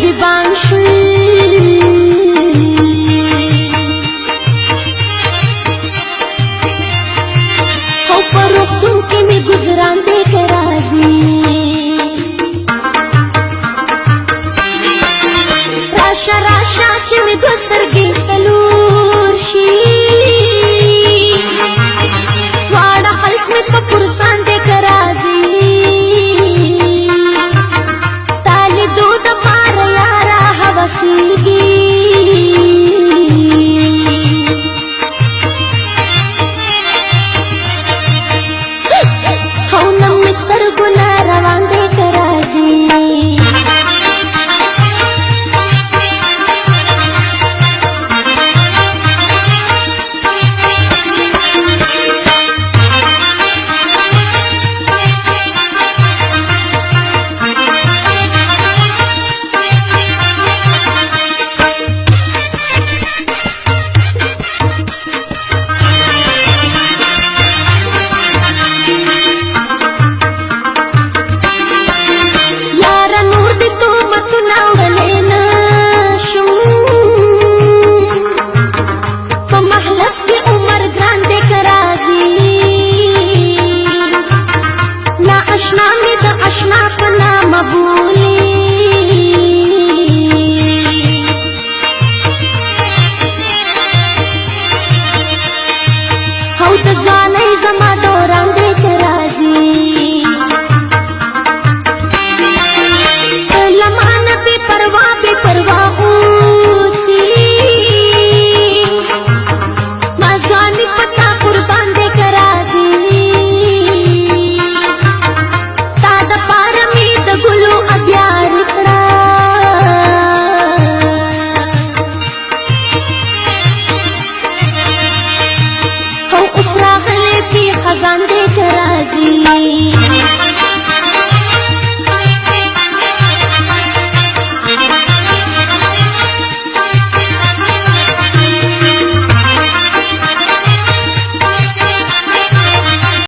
غریبان شول او په روغتون کې مې ګزران دی که راځي راشه راشه چې مې دوه سترګې څلور شي واړه خلک مې په پرسان دی که راځي ستا لیدو دپاره یاره هوسېږي او نه مې سترګو نه روان دی که راځي اشنا په نامه بولي او د ځوانۍ زما دوران دی که راځي له مانه بې پروا اوسي ما ځواني په تا قربان دی که راځي خزان